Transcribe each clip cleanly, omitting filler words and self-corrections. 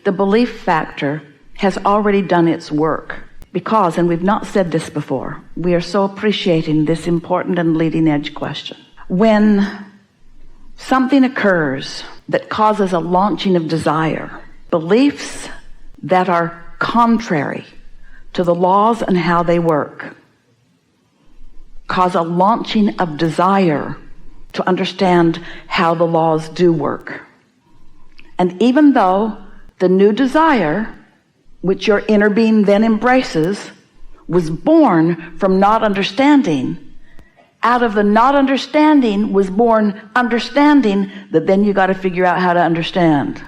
the belief factor has already done its work. Because, and we've not said this before, we are so appreciating this important and leading edge question. When something occurs that causes a launching of desire, beliefs that are contrary to the laws and how they work cause a launching of desire to understand how the laws do work. And even though the new desire, which your inner being then embraces, was born from not understanding, out of the not understanding was born understanding that then you got to figure out how to understand.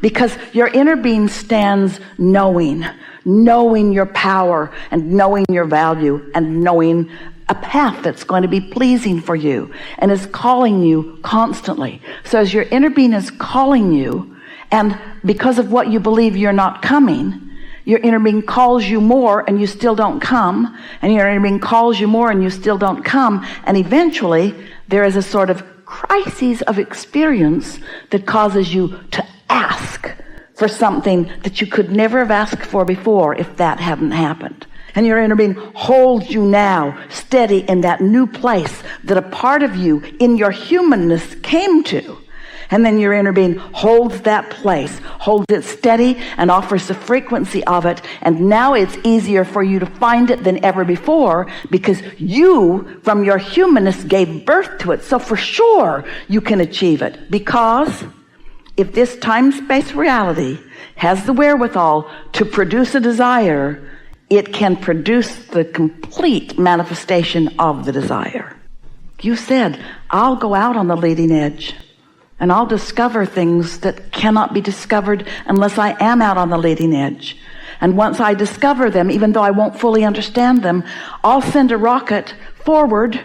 Because your inner being stands knowing your power and knowing your value and knowing a path that's going to be pleasing for you and is calling you constantly. So as your inner being is calling you, and because of what you believe you're not coming, your inner being calls you more and you still don't come, and your inner being calls you more and you still don't come, and eventually there is a sort of crisis of experience that causes you to ask for something that you could never have asked for before if that hadn't happened. And your inner being holds you now steady in that new place that a part of you in your humanness came to. And then your inner being holds that place, holds it steady, and offers the frequency of it. And now it's easier for you to find it than ever before, because you, from your humanness, gave birth to it. So for sure you can achieve it. Because if this time-space reality has the wherewithal to produce a desire, it can produce the complete manifestation of the desire. You said, I'll go out on the leading edge and I'll discover things that cannot be discovered unless I am out on the leading edge. And once I discover them, even though I won't fully understand them, I'll send a rocket forward.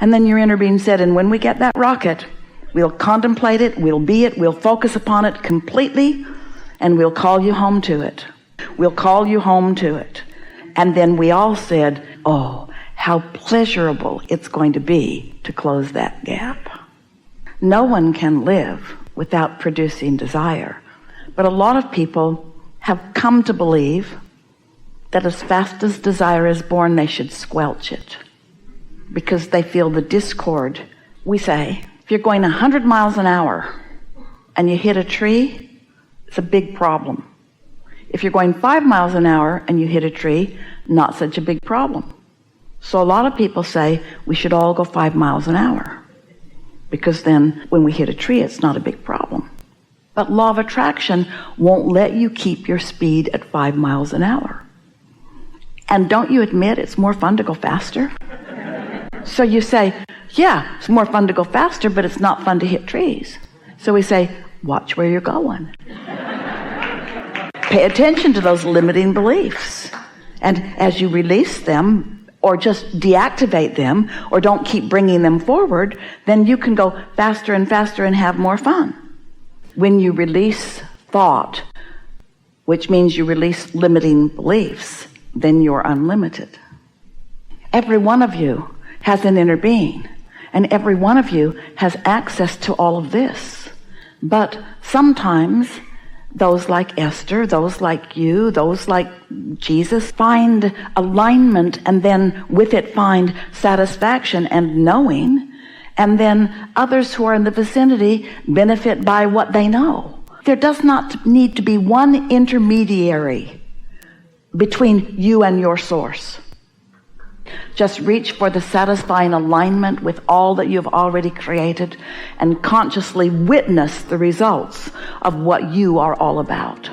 And then your inner being said, and when we get that rocket, we'll contemplate it, we'll be it, we'll focus upon it completely, and we'll call you home to it. We'll call you home to it. And then we all said, oh, how pleasurable it's going to be to close that gap. No one can live without producing desire. But a lot of people have come to believe that as fast as desire is born, they should squelch it, because they feel the discord. We say, if you're going 100 miles an hour and you hit a tree, it's a big problem. If you're going 5 miles an hour and you hit a tree, not such a big problem. So a lot of people say we should all go 5 miles an hour, because then when we hit a tree, it's not a big problem. But law of attraction won't let you keep your speed at 5 miles an hour. And don't you admit it's more fun to go faster? So you say, yeah, it's more fun to go faster, but it's not fun to hit trees. So we say, watch where you're going. Pay attention to those limiting beliefs. And as you release them, or just deactivate them, or don't keep bringing them forward, then you can go faster and faster and have more fun. When you release thought, which means you release limiting beliefs, then you're unlimited. Every one of you has an inner being, and every one of you has access to all of this. But sometimes those like Esther, those like you, those like Jesus find alignment, and then with it find satisfaction and knowing, and then others who are in the vicinity benefit by what they know. There does not need to be one intermediary between you and your source. Just reach for the satisfying alignment with all that you've already created and consciously witness the results of what you are all about.